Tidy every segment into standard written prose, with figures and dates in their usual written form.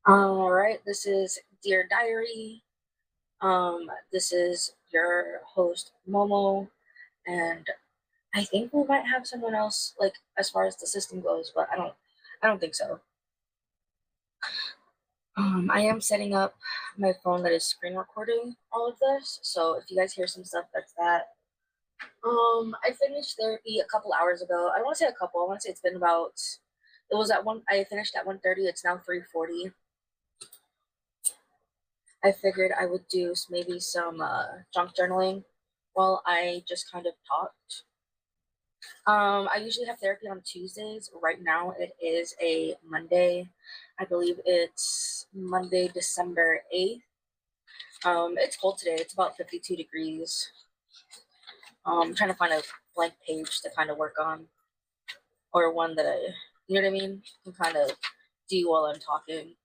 All right, this is Dear Diary. This is your host Momo, and I think we might have someone else, like as far as the system goes, but I don't think so. I am setting up my phone that is screen recording all of this, so if you guys hear some stuff, that's that. I finished therapy a couple hours ago. I don't want to say a couple. I want to say it's been about. It was at one. I finished at 1:30. It's now 3:40. I figured I would do maybe some junk journaling while I just kind of talked. I usually have therapy on Tuesdays. Right now it is a Monday. I believe it's Monday, December 8th. It's cold today. It's about 52 degrees. I'm trying to find a blank page to kind of work on, or one that you know what I mean, can kind of do while I'm talking.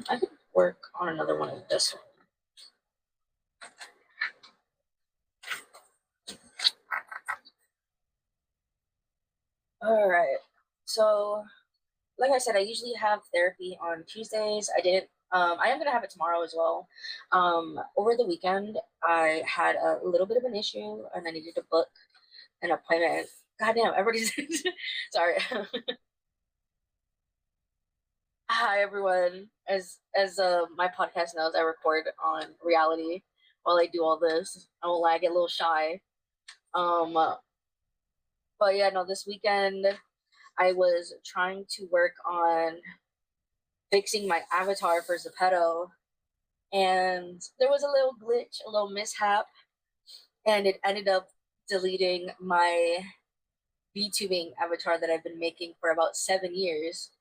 I could work on another one of this one. All right. So like I said, I usually have therapy on Tuesdays. I didn't. I am gonna have it tomorrow as well. Over the weekend, I had a little bit of an issue, and I needed to book an appointment. Goddamn, everybody's sorry. Hi everyone. As my podcast knows, I record on reality while I do all this. I won't lie, I get a little shy. Um, but yeah, no, this weekend I was trying to work on fixing my avatar for Zepeto, and there was a little glitch, a little mishap, and it ended up deleting my VTubing avatar that I've been making for about 7 years.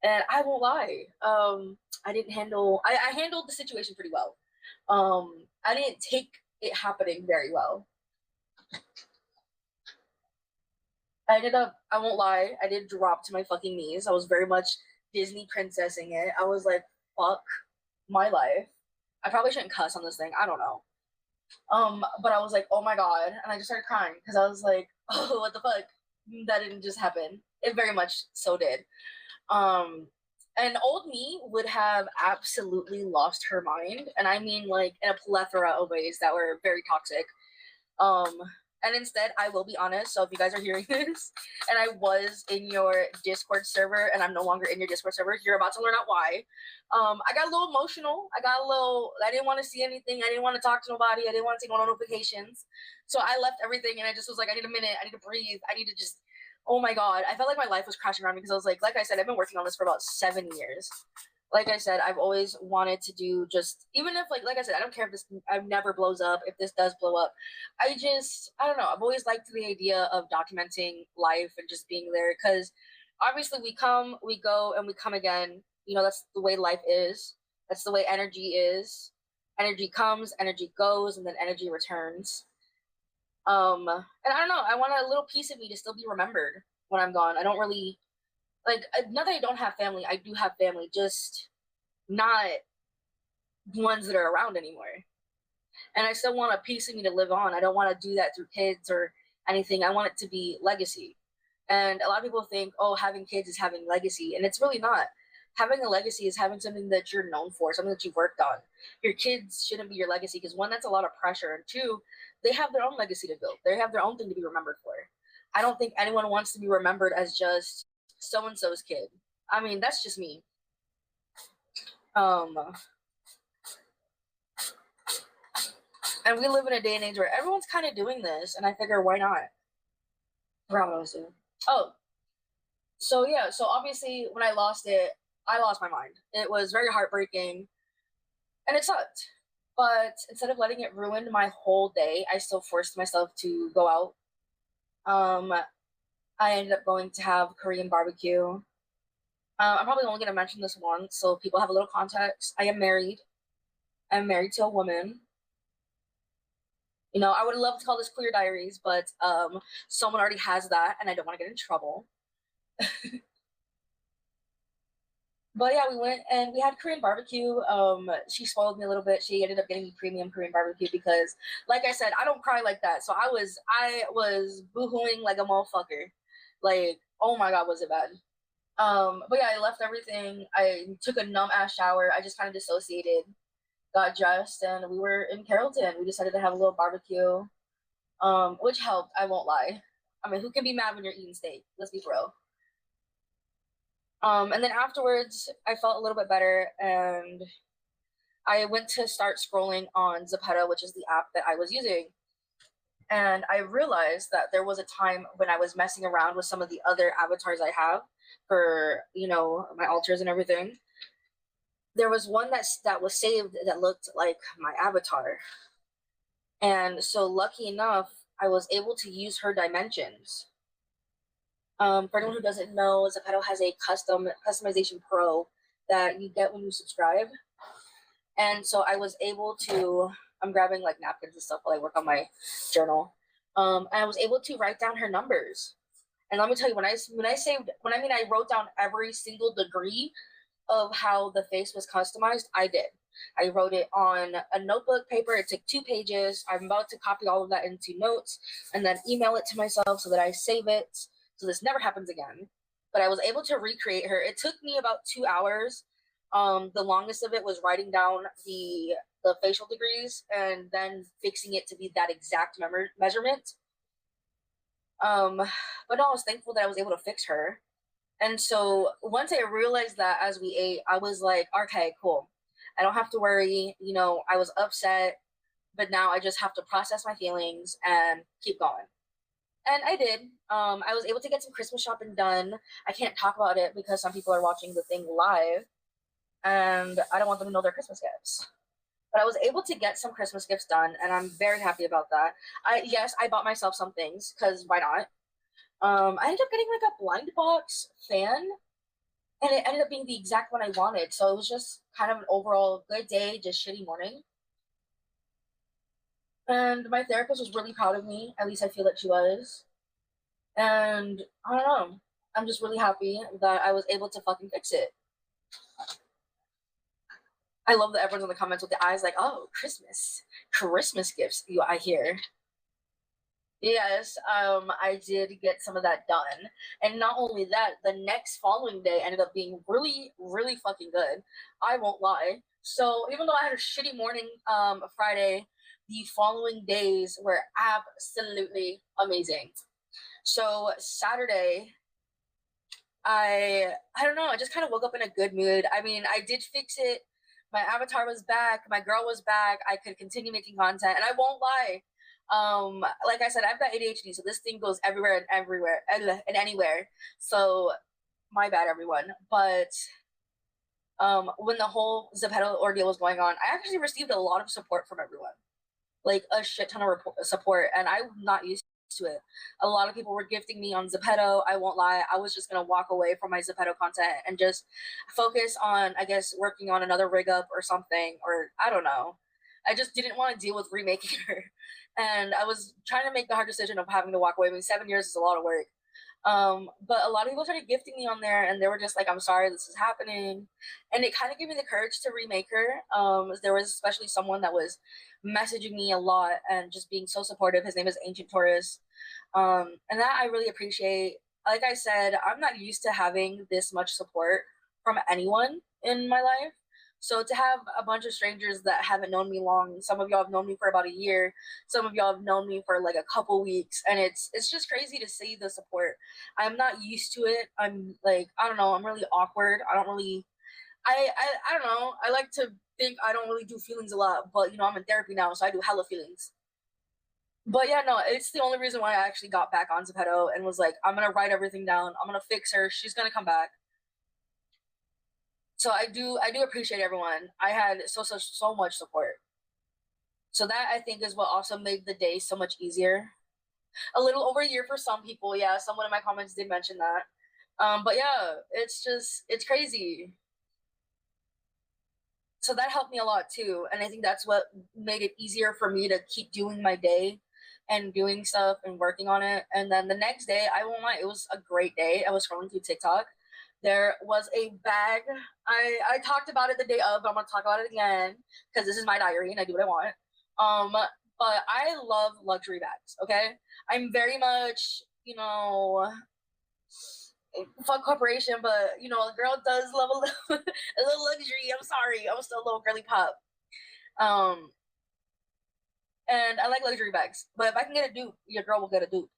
And I won't lie, I didn't handle. I handled the situation pretty well. I didn't take it happening very well. I ended up. I won't lie. I did drop to my fucking knees. I was very much Disney princessing it. I was like, "Fuck my life." I probably shouldn't cuss on this thing. I don't know. But I was like, oh my god, and I just started crying because I was like, oh, what the fuck? That didn't just happen. It very much so did. Um, and old me would have absolutely lost her mind, and I mean like in a plethora of ways that were very toxic. Um, and instead, I will be honest. So if you guys are hearing this, and I was in your Discord server, and I'm no longer in your Discord server, you're about to learn out why. I got a little emotional. I got a little. I didn't want to see anything. I didn't want to talk to nobody. I didn't want to take no notifications. So I left everything, and I just was like, I need a minute. I need to breathe. I need to just. Oh my god! I felt like my life was crashing around me because I was like I said, I've been working on this for about 7 years. Like I said, I've always wanted to do just even if like I said, I don't care if this I never blows up, if this does blow up. I don't know. I've always liked the idea of documenting life and just being there because obviously we come, we go, and we come again. You know, that's the way life is. That's the way energy is. Energy comes, energy goes, and then energy returns. And I don't know. I want a little piece of me to still be remembered when I'm gone. I don't really like. Not that I don't have family. I do have family, just not ones that are around anymore. And I still want a piece of me to live on. I don't want to do that through kids or anything. I want it to be legacy. And a lot of people think, oh, having kids is having legacy, and it's really not. Having a legacy is having something that you're known for, something that you've worked on. Your kids shouldn't be your legacy because one, that's a lot of pressure, and two, they have their own legacy to build. They have their own thing to be remembered for. I don't think anyone wants to be remembered as just so and so's kid. I mean, that's just me. Um, and we live in a day and age where everyone's kind of doing this, and I figure why not? Forgot what I was doing. Oh, so yeah, so obviously when I lost it, I lost my mind. It was very heartbreaking, and it sucked. But instead of letting it ruin my whole day, I still forced myself to go out. Um, I ended up going to have Korean barbecue. I'm probably only going to mention this once, so people have a little context. I am married. I'm married to a woman. You know, I would love to call this Queer Diaries, but someone already has that, and I don't want to get in trouble. But yeah, we went and we had Korean barbecue. She spoiled me a little bit. She ended up getting premium Korean barbecue because, like I said, I don't cry like that. So I was boohooing like a motherfucker. Like, oh my god, was it bad? But yeah, I left everything. I took a numb ass shower. I just kind of dissociated, got dressed, and we were in Carrollton. We decided to have a little barbecue, which helped. I won't lie. I mean, who can be mad when you're eating steak? Let's be real. And then afterwards, I felt a little bit better, and I went to start scrolling on Zepeto, which is the app that I was using. And I realized that there was a time when I was messing around with some of the other avatars I have for, my altars and everything. There was one that was saved that looked like my avatar. And so lucky enough, I was able to use her dimensions. For anyone who doesn't know, Zepeto has a customization pro that you get when you subscribe. And so I was able to, I'm grabbing like napkins and stuff while I work on my journal. And I was able to write down her numbers. And let me tell you, I wrote down every single degree of how the face was customized. I did. I wrote it on a notebook paper. It took 2 pages. I'm about to copy all of that into notes and then email it to myself so that I save it so this never happens again. But I was able to recreate her. It took me about 2 hours. The longest of it was writing down the facial degrees and then fixing it to be that exact measurement. But no, I was thankful that I was able to fix her. And so once I realized that as we ate, I was like, okay, cool. I don't have to worry. I was upset, but now I just have to process my feelings and keep going. And I did. I was able to get some Christmas shopping done. I can't talk about it because some people are watching the thing live and I don't want them to know their Christmas gifts. But I was able to get some Christmas gifts done and I'm very happy about that. I bought myself some things because why not? I ended up getting like a blind box fan and it ended up being the exact one I wanted. So it was just kind of an overall good day, just shitty morning. And my therapist was really proud of me. At least I feel that she was. And I don't know. I'm just really happy that I was able to fucking fix it. I love that everyone's in the comments with the eyes like, oh, Christmas gifts. I hear. Yes, I did get some of that done. And not only that, the next following day ended up being really, really fucking good. I won't lie. So even though I had a shitty morning Friday, the following days were absolutely amazing. So Saturday, I don't know, I just kind of woke up in a good mood. I mean, I did fix it. My avatar was back, my girl was back. I could continue making content, and I won't lie. Like I said, I've got ADHD, so this thing goes everywhere and anywhere. So my bad, everyone. But when the whole Zepeto ordeal was going on, I actually received a lot of support from everyone, like a shit ton of support, and I'm not used to it. A lot of people were gifting me on Zepeto. I won't lie, I was just gonna walk away from my Zepeto content and just focus on, I guess, working on another rig up or something, or I don't know. I just didn't want to deal with remaking her, and I was trying to make the hard decision of having to walk away. I mean, 7 years is a lot of work. But a lot of people started gifting me on there, and they were just like, "I'm sorry, this is happening," and it kind of gave me the courage to remake her. There was especially someone that was messaging me a lot and just being so supportive. His name is Ancient Taurus, and that I really appreciate. Like I said, I'm not used to having this much support from anyone in my life. So to have a bunch of strangers that haven't known me long, some of y'all have known me for about a year, some of y'all have known me for like a couple weeks, and it's just crazy to see the support. I'm not used to it. I'm like, I don't know, I'm really awkward. I don't really I don't know. I like to think I don't really do feelings a lot, but I'm in therapy now, so I do hella feelings. But yeah, no, it's the only reason why I actually got back on Zepeto and was like, I'm gonna write everything down. I'm gonna fix her. She's gonna come back. So I do appreciate everyone. I had so much support. So that I think is what also made the day so much easier. A little over a year for some people, yeah. Someone in my comments did mention that. But yeah, it's crazy. So that helped me a lot too, and I think that's what made it easier for me to keep doing my day and doing stuff and working on it. And then the next day, I won't lie, it was a great day. I was scrolling through TikTok. there was a bag. I talked about it the day of, but I'm gonna talk about it again because this is my diary and I do what I want. But I love luxury bags. Okay, I'm very much, fuck corporation, but a girl does love a little, a little luxury. I'm sorry, I'm still a little girly pop. And I like luxury bags, but if I can get a dupe, your girl will get a dupe.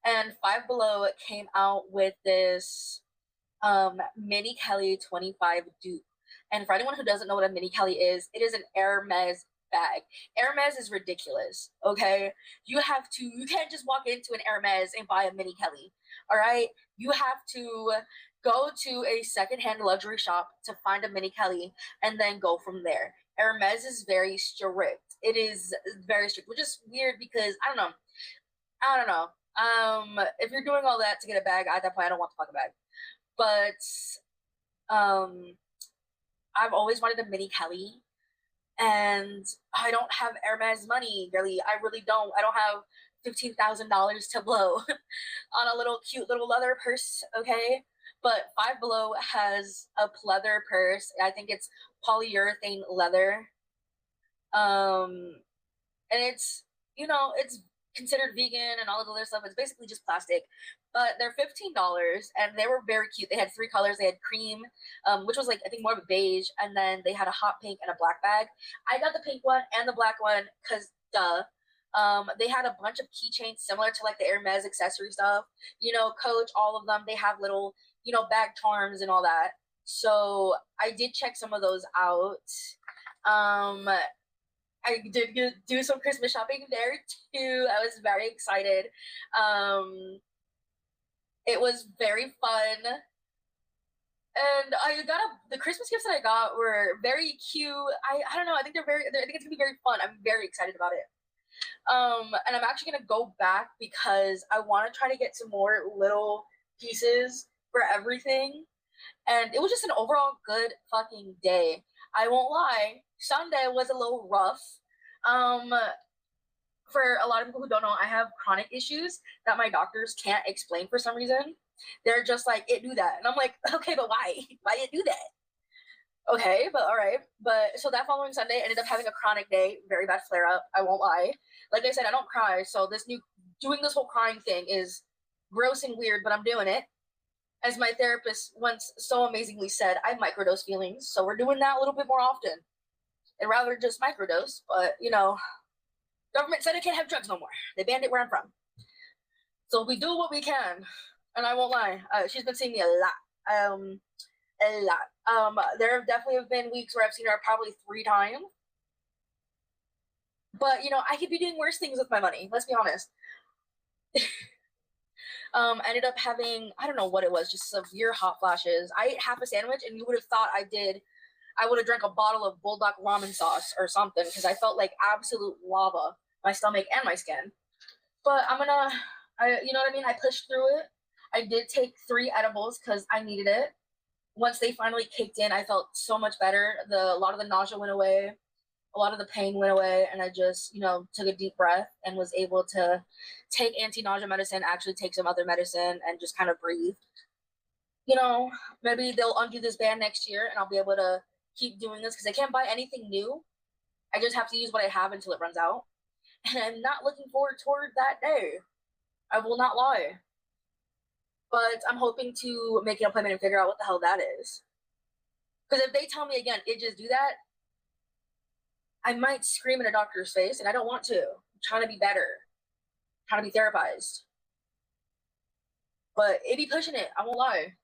And Five Below came out with this Mini Kelly 25 dupe. And for anyone who doesn't know what a Mini Kelly is, it is an Hermes bag. Hermes is ridiculous, okay? You can't just walk into an Hermes and buy a Mini Kelly, all right? You have to go to a secondhand luxury shop to find a Mini Kelly and then go from there. Hermes is very strict. It is very strict, which is weird because I don't know. If you're doing all that to get a bag, at that point I don't want the fucking bag. But I've always wanted a Mini Kelly, and I don't have Hermes money, really. I really don't. I don't have $15,000 to blow on a little cute little leather purse, okay? But Five Below has a pleather purse. I think it's polyurethane leather. And it's considered vegan and all of the other stuff. It's basically just plastic, but they're $15 and they were very cute. They had 3 colors. They had cream, which was like I think more of a beige, and then they had a hot pink and a black bag. I got the pink one and the black one because duh. They had a bunch of keychains similar to like the Hermes accessory stuff, Coach, all of them. They have little, bag charms and all that. So I did check some of those out. I did do some Christmas shopping there too. I was very excited. It was very fun. And the Christmas gifts that I got were very cute. I don't know. I think I think it's gonna be very fun. I'm very excited about it. And I'm actually gonna go back because I want to try to get some more little pieces for everything. And it was just an overall good fucking day. I won't lie. Sunday was a little rough. For a lot of people who don't know, I have chronic issues that my doctors can't explain for some reason. They're just like, it do that. And I'm like, okay, but why? Why it do that? Okay, but all right. But so that following Sunday, I ended up having a chronic day, very bad flare up. I won't lie. Like I said, I don't cry. So doing this whole crying thing is gross and weird, but I'm doing it. As my therapist once so amazingly said, I microdose feelings. So we're doing that a little bit more often. And rather just microdose, but government said I can't have drugs no more. They banned it where I'm from. So we do what we can. And I won't lie, she's been seeing me a lot. There have definitely been weeks where I've seen her probably 3 times. But I could be doing worse things with my money. Let's be honest. I ended up having, I don't know what it was, just severe hot flashes. I ate half a sandwich, and you would have thought I would have drank a bottle of bulldog ramen sauce or something because I felt like absolute lava, my stomach and my skin. But you know what I mean? I pushed through it. I did take 3 edibles because I needed it. Once they finally kicked in, I felt so much better. A lot of the nausea went away. A lot of the pain went away, and I just, took a deep breath and was able to take anti-nausea medicine, actually take some other medicine, and just kind of breathe. Maybe they'll undo this ban next year, and I'll be able to keep doing this because I can't buy anything new. I just have to use what I have until it runs out. And I'm not looking forward toward that day. I will not lie. But I'm hoping to make an appointment and figure out what the hell that is. Because if they tell me again, just do that, I might scream in a doctor's face, and I don't want to. I'm trying to be better. I'm trying to be therapized. But it be pushing it, I won't lie.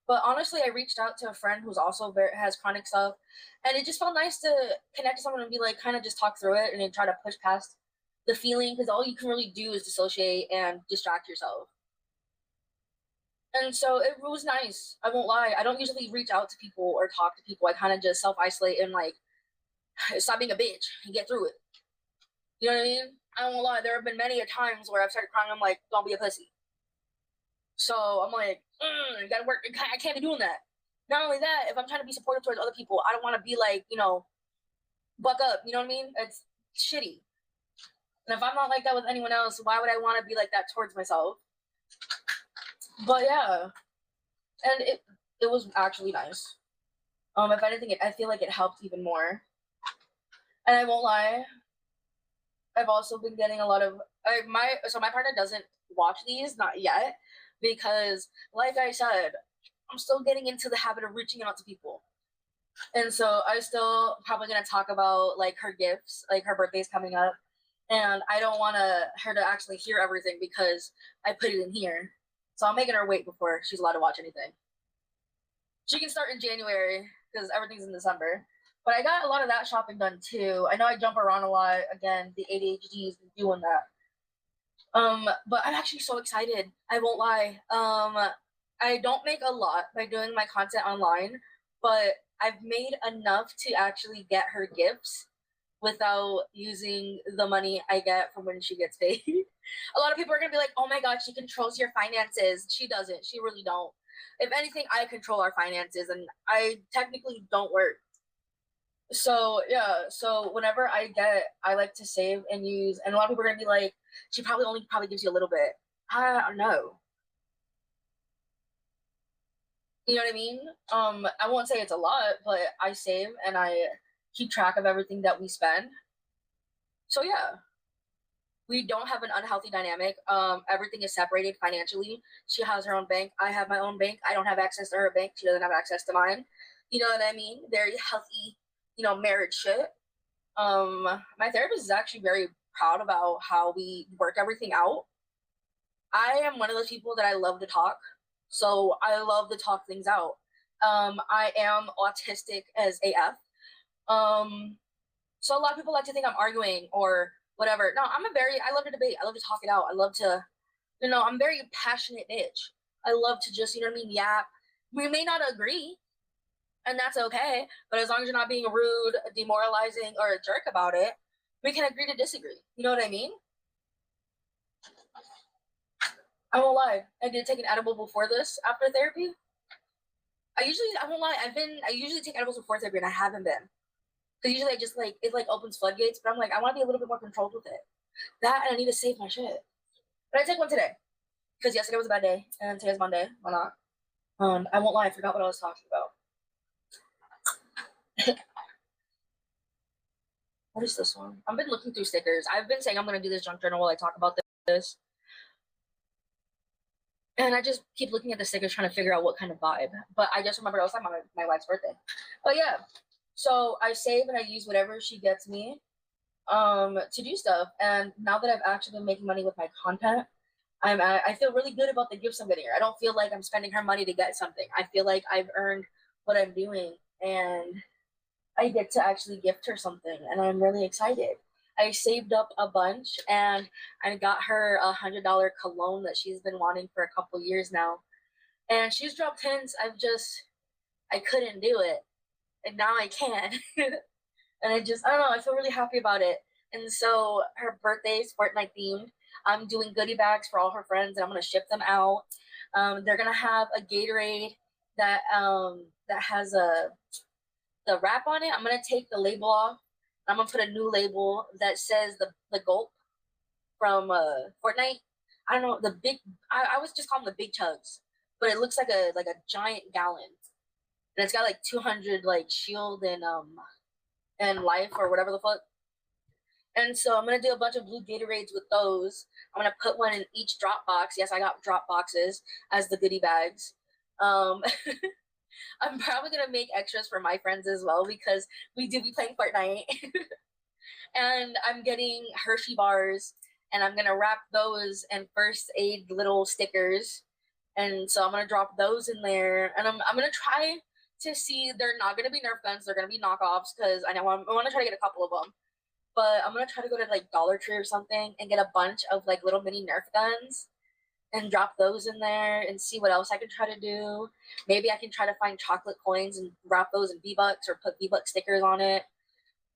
But honestly, I reached out to a friend who's also has chronic stuff, and it just felt nice to connect to someone and be like, kind of just talk through it and then try to push past the feeling, because all you can really do is dissociate and distract yourself. And so it was nice. I won't lie. I don't usually reach out to people or talk to people. I kind of just self-isolate and stop being a bitch and get through it. You know what I mean? I won't lie. There have been many a times where I've started crying. I'm like, don't be a pussy. So I'm like, you gotta work. I can't be doing that. Not only that, if I'm trying to be supportive towards other people, I don't want to be like, buck up. You know what I mean? It's shitty. And if I'm not like that with anyone else, why would I want to be like that towards myself? But yeah. and it was actually nice. If anything, I feel like it helped even more. And I won't lie, I've also been getting a lot of my partner doesn't watch these, not yet, because like I said, I'm still getting into the habit of reaching out to people. And so I still probably gonna talk about like her gifts, like her birthday's coming up. And I don't want her to actually hear everything because I put it in here. So I'm making her wait before she's allowed to watch anything. She can start in January because everything's in December. But I got a lot of that shopping done too. I know I jump around a lot. Again, the ADHD is doing that. But I'm actually so excited. I won't lie. I don't make a lot by doing my content online, but I've made enough to actually get her gifts without using the money I get from when she gets paid. A lot of people are gonna be like, "Oh my god, she controls your finances." She doesn't. She really don't. If anything, I control our finances, and I technically don't work. So yeah, so whenever I get, I like to save and use, and a lot of people are gonna be like, she probably gives you a little bit. I don't know. You know what I mean? I won't say it's a lot, but I save and I keep track of everything that we spend. So yeah, we don't have an unhealthy dynamic. Everything is separated financially. She has her own bank. I have my own bank. I don't have access to her bank. She doesn't have access to mine. You know what I mean? Very healthy, marriage shit. My therapist is actually very proud about how we work everything out. I am one of those people that I love to talk, so I love to talk things out. I am autistic as AF. Um, so a lot of people like to think I'm arguing or whatever. No, I love to debate. I love to talk it out. I love to, I'm a very passionate bitch. I love to just, yap. We may not agree, and that's okay. But as long as you're not being rude, demoralizing, or a jerk about it, we can agree to disagree. You know what I mean? I won't lie. I did take an edible before this after therapy. I won't lie. I usually take edibles before therapy, and I haven't been. Because usually I just like, it like opens floodgates, but I'm like, I want to be a little bit more controlled with it. That, and I need to save my shit. But I take one today. Because yesterday was a bad day, and today's Monday. Why not? I won't lie. I forgot what I was talking about. What is this one? I've been looking through stickers. I've been saying I'm going to do this junk journal while I talk about this. And I just keep looking at the stickers trying to figure out what kind of vibe. But I just remembered it was like my wife's birthday. But yeah. So I save and I use whatever she gets me to do stuff. And now that I've actually been making money with my content, I feel really good about the gifts I'm getting her. I don't feel like I'm spending her money to get something. I feel like I've earned what I'm doing, and I get to actually gift her something, and I'm really excited. I saved up a bunch, and I got her $100 cologne that she's been wanting for a couple years now, and she's dropped hints. I couldn't do it, and now I can, and I don't know. I feel really happy about it. And so her birthday's Fortnite themed. I'm doing goodie bags for all her friends, and I'm gonna ship them out. They're gonna have a Gatorade that has the wrap on it. I'm gonna take the label off. I'm gonna put a new label that says the gulp from Fortnite. I don't know the big. I was just calling them the big chugs, but it looks like a giant gallon, and it's got like 200 like shield and life or whatever the fuck. And so I'm gonna do a bunch of blue Gatorades with those. I'm gonna put one in each drop box. Yes, I got drop boxes as the goodie bags. Um, I'm probably gonna make extras for my friends as well because we do be playing Fortnite. And I'm getting Hershey bars, and I'm gonna wrap those in first aid little stickers. And so I'm gonna drop those in there, and I'm gonna try to see. They're not gonna be Nerf guns; they're gonna be knockoffs because I know I want to try to get a couple of them. But I'm gonna try to go to like Dollar Tree or something and get a bunch of like little mini Nerf guns and drop those in there and see what else I can try to do. Maybe I can try to find chocolate coins and wrap those in V-Bucks or put V-Buck stickers on it.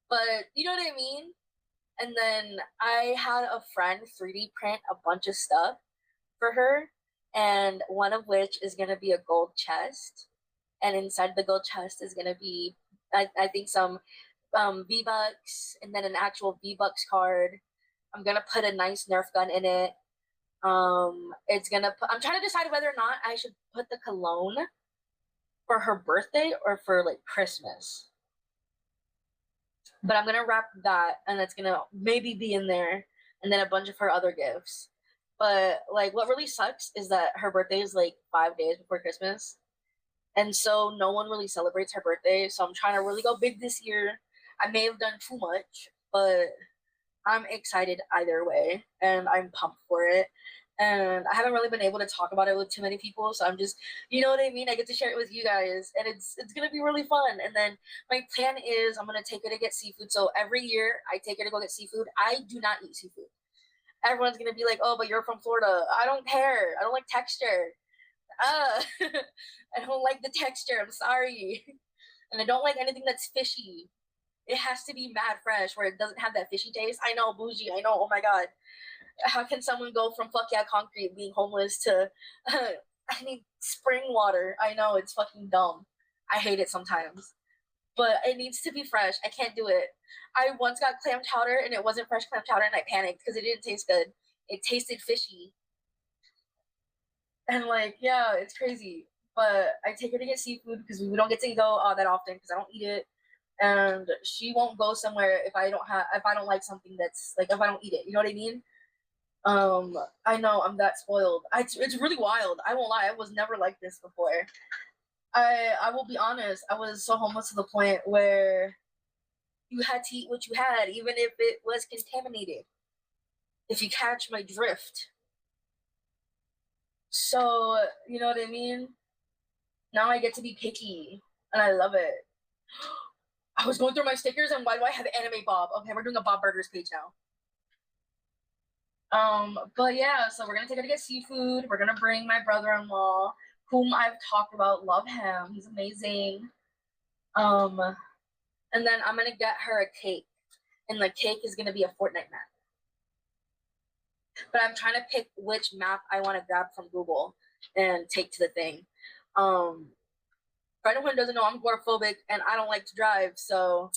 But you know what I mean? And then I had a friend 3D print a bunch of stuff for her, and one of which is gonna be a gold chest. And inside the gold chest is gonna be, I think, some V-Bucks and then an actual V-Bucks card. I'm gonna put a nice Nerf gun in it. It's gonna put, I'm trying to decide whether or not I should put the cologne for her birthday or for like Christmas. But I'm gonna wrap that, and it's gonna maybe be in there, and then a bunch of her other gifts. But like, what really sucks is that her birthday is like 5 days before Christmas, and so no one really celebrates her birthday. So I'm trying to really go big this year. I may have done too much, but I'm excited either way, and I'm pumped for it. And I haven't really been able to talk about it with too many people, so I'm just, you know what I mean. I get to share it with you guys, and it's gonna be really fun. And then my plan is I'm gonna take her to get seafood. So every year I take her to go get seafood. I do not eat seafood. Everyone's gonna be like, "Oh, but you're from Florida." I don't care. I don't like texture. I don't like the texture. I'm sorry, and I don't like anything that's fishy. It has to be mad fresh where it doesn't have that fishy taste. I know, bougie. I know. Oh my god, how can someone go from fuck yeah concrete being homeless to I need spring water? I know it's fucking dumb. I hate it sometimes, but it needs to be fresh. I can't do it. I once got clam chowder and it wasn't fresh clam chowder, and I panicked because it didn't taste good. It tasted fishy, and like yeah, it's crazy. But I take her to get seafood because we don't get to go that often because I don't eat it, and she won't go somewhere if I don't like something that's like if I don't eat it. You know what I mean? I know I'm that spoiled. It's really wild. I won't lie. I was never like this before. I will be honest. I was so homeless to the point where you had to eat what you had, even if it was contaminated. If you catch my drift. So you know what I mean. Now I get to be picky, and I love it. I was going through my stickers, and why do I have anime Bob? Okay, we're doing a Bob Burgers page now. But yeah, so we're gonna take her to get seafood. We're gonna bring my brother-in-law, whom I've talked about. Love him. He's amazing. Um, and then I'm gonna get her a cake, and the cake is gonna be a Fortnite map. But I'm trying to pick which map I want to grab from Google and take to the thing. For anyone who doesn't know, I'm agoraphobic and I don't like to drive, so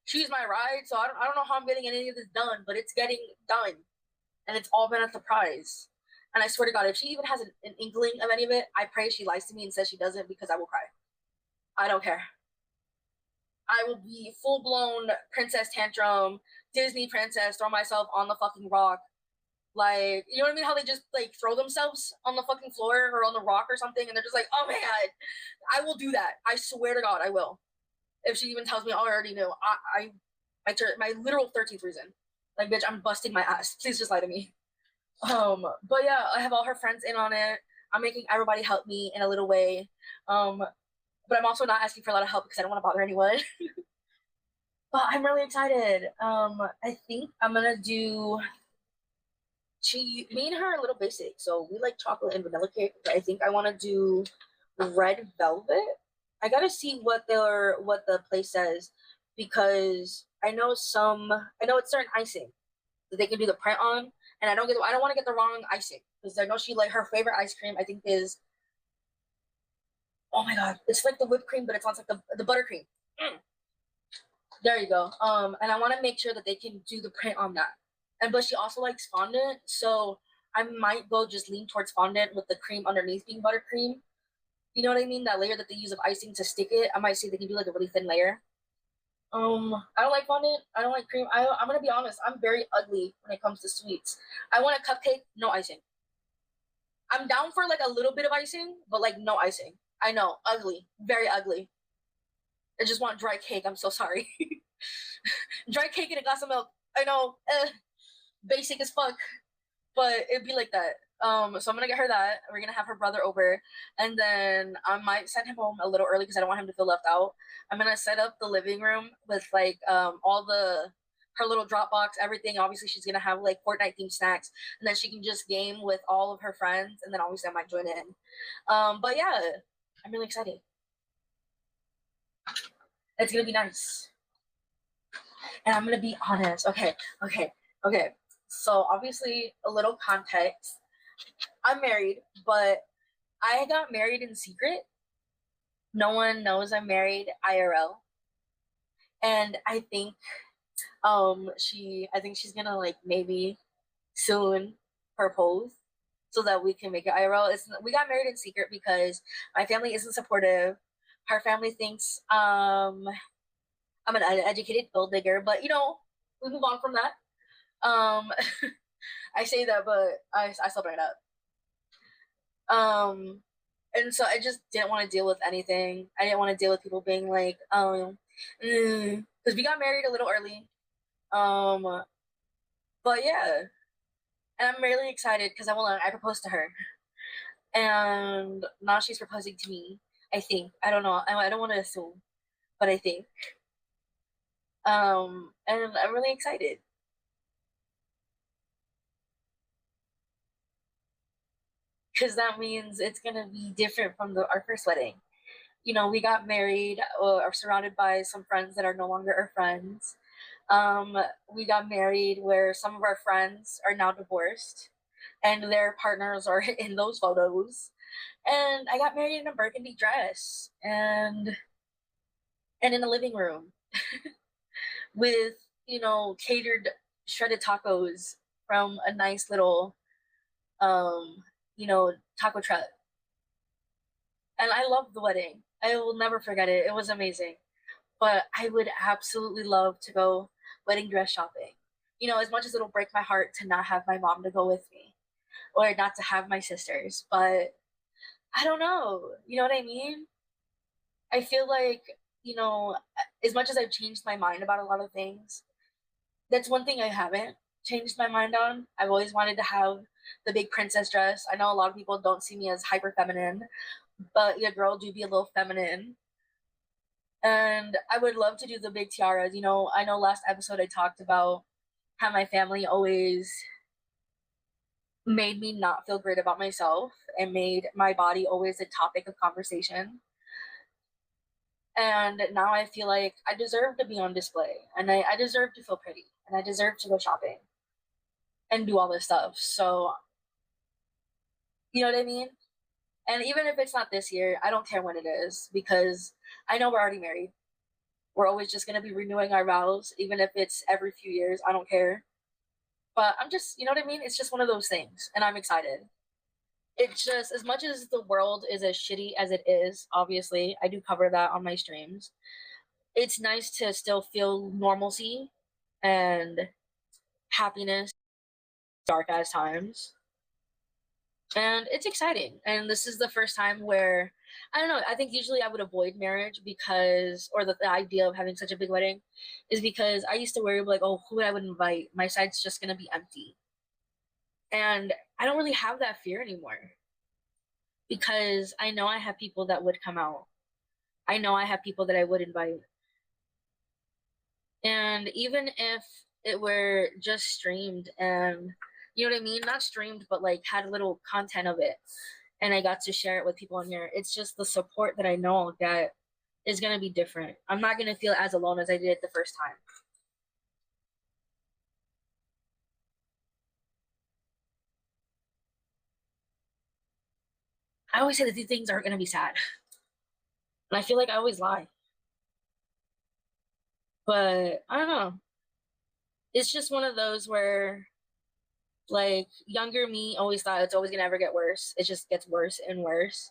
she's my ride. So I don't know how I'm getting any of this done, but it's getting done, and it's all been a surprise. And I swear to God, if she even has an inkling of any of it, I pray she lies to me and says she doesn't because I will cry. I don't care. I will be full blown princess tantrum, Disney princess, throw myself on the fucking rock. Like, you know what I mean? How they just like throw themselves on the fucking floor or on the rock or something, and they're just like, oh my god, I will do that. I swear to God, I will. If she even tells me, oh, I already know. My literal 13th reason. Like, bitch, I'm busting my ass. Please just lie to me. But yeah, I have all her friends in on it. I'm making everybody help me in a little way. But I'm also not asking for a lot of help because I don't want to bother anyone. But I'm really excited. I think I'm gonna do. Me and her are a little basic, so we like chocolate and vanilla cake. But I think I want to do red velvet. I gotta see what the place says because I know it's certain icing that they can do the print on, and I don't want to get the wrong icing because I know she like her favorite ice cream I think is oh my god, it's like the whipped cream, but it's on like the buttercream. Mm. There you go. And I want to make sure that they can do the print on that. And but she also likes fondant, so I might go just lean towards fondant with the cream underneath being buttercream. You know what I mean? That layer that they use of icing to stick it. I might see if they can do like a really thin layer. I don't like fondant. I don't like cream. I'm gonna be honest. I'm very ugly when it comes to sweets. I want a cupcake, no icing. I'm down for like a little bit of icing, but like no icing. I know, ugly, very ugly. I just want dry cake. I'm so sorry. Dry cake and a glass of milk. I know, basic as fuck, but it'd be like that. So I'm gonna get her that. We're gonna have her brother over, and then I might send him home a little early because I don't want him to feel left out. I'm gonna set up the living room with like all the her little Dropbox, everything. Obviously, she's gonna have like Fortnite themed snacks, and then she can just game with all of her friends, and then obviously I might join in. But yeah, I'm really excited. It's gonna be nice, and I'm gonna be honest. Okay. So obviously, a little context. I'm married, but I got married in secret. No one knows I'm married IRL. And I think I think she's gonna like maybe soon propose. so that we can make it IRL. We got married in secret because my family isn't supportive. Her family thinks I'm an uneducated gold digger, but you know, we move on from that. Um, I say that, but I still bring it up. And so I just didn't want to deal with anything. I didn't want to deal with people being like, because we got married a little early. But yeah, and I'm really excited because I proposed to her, and now she's proposing to me. I think I don't know. I don't want to assume, but I think. And I'm really excited because that means it's gonna be different from our first wedding. You know, we got married or surrounded by some friends that are no longer our friends. Um, we got married where some of our friends are now divorced and their partners are in those photos. And I got married in a burgundy dress and in a living room with, you know, catered shredded tacos from a nice little um, you know, taco truck. And I loved the wedding. I will never forget it. It was amazing. But I would absolutely love to go wedding dress shopping. You know, as much as it'll break my heart to not have my mom to go with me or not to have my sisters, but I don't know. You know what I mean? I feel like, you know, as much as I've changed my mind about a lot of things, that's one thing I haven't changed my mind on. I've always wanted to have the big princess dress. I know a lot of people don't see me as hyper feminine, but your girl do be a little feminine. And I would love to do the big tiaras. You know, I know last episode I talked about how my family always made me not feel great about myself and made my body always a topic of conversation. And now I feel like I deserve to be on display and I deserve to feel pretty and I deserve to go shopping and do all this stuff. So, you know what I mean? And even if it's not this year, I don't care when it is because I know we're already married. We're always just going to be renewing our vows, even if it's every few years. I don't care. But I'm just, you know what I mean? It's just one of those things. And I'm excited. It's just, as much as the world is as shitty as it is, obviously, I do cover that on my streams. It's nice to still feel normalcy and happiness, dark as times. And it's exciting. And this is the first time where I don't know. I think usually I would avoid marriage because, or the idea of having such a big wedding, is because I used to worry like, oh, who I would invite. My side's just gonna be empty, and I don't really have that fear anymore because I know I have people that would come out. I know I have people that I would invite, and even if it were just streamed and you know what I mean, not streamed, but like had a little content of it and I got to share it with people in here. It's just the support that I know that is going to be different. I'm not going to feel as alone as I did the first time. I always say that these things aren't going to be sad. And I feel like I always lie. But I don't know. It's just one of those where, like, younger me always thought it's always going to ever get worse. It just gets worse and worse.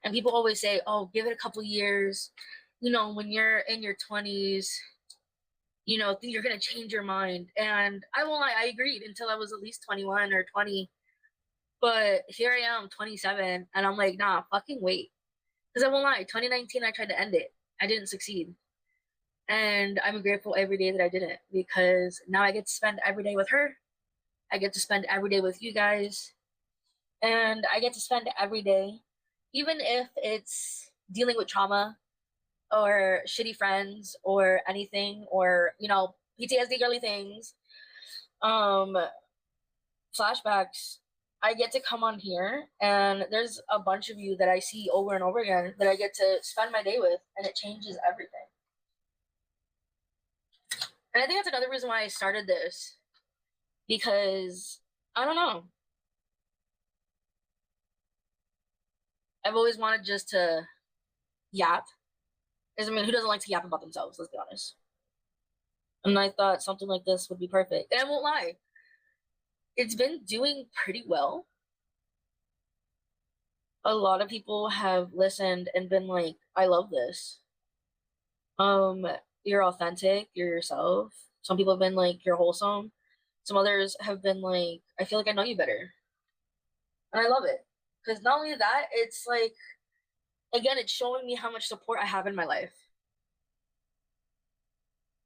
And people always say, oh, give it a couple years. You know, when you're in your 20s, you know, you're going to change your mind. And I won't lie, I agreed until I was at least 21 or 20. But here I am, 27, and I'm like, nah, fucking wait. Because I won't lie, 2019, I tried to end it. I didn't succeed. And I'm grateful every day that I didn't because now I get to spend every day with her. I get to spend every day with you guys. And I get to spend every day, even if it's dealing with trauma or shitty friends or anything or, you know, PTSD girly things, um, flashbacks. I get to come on here and there's a bunch of you that I see over and over again that I get to spend my day with and it changes everything. And I think that's another reason why I started this because I don't know. I've always wanted just to yap. Because I mean, who doesn't like to yap about themselves? Let's be honest. And I thought something like this would be perfect. And I won't lie, it's been doing pretty well. a lot of people have listened and been like, I love this. Um, you're authentic, you're yourself. Some people have been like, you're wholesome. Some others have been like, I feel like I know you better. And I love it. Because not only that, it's like, again, it's showing me how much support I have in my life.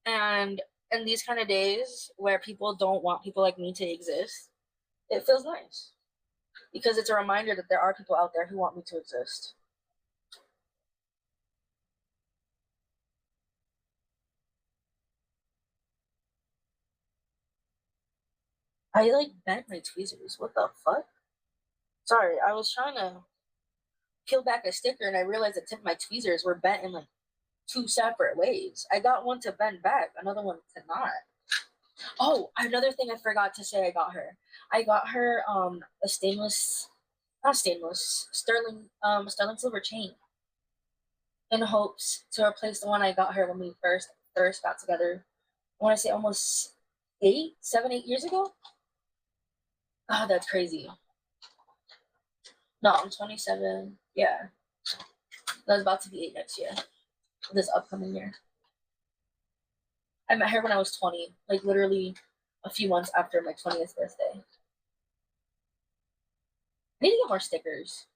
And in these kind of days where people don't want people like me to exist, it feels nice. Because it's a reminder that there are people out there who want me to exist. I like bent my tweezers. What the fuck? Sorry, I was trying to peel back a sticker and I realized the tip of my tweezers were bent in like two separate ways. I got one to bend back, another one to not. Oh, another thing I forgot to say I got her. I got her a stainless, not stainless, sterling silver chain in hopes to replace the one I got her when we first got together. I want to say almost 8 7 8 years ago. Oh, that's crazy. No, I'm 27. Yeah, that's about to be 8 next year. This upcoming year. I met her when I was 20, like literally a few months after my 20th birthday. I need to get more stickers.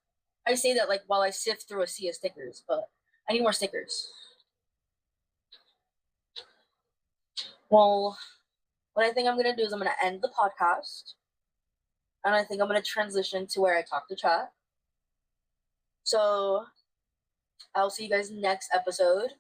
I say that like while I sift through a sea of stickers, but I need more stickers. Well, what I think I'm gonna do is I'm gonna end the podcast, and I think I'm gonna transition to where I talk to chat. So I'll see you guys next episode.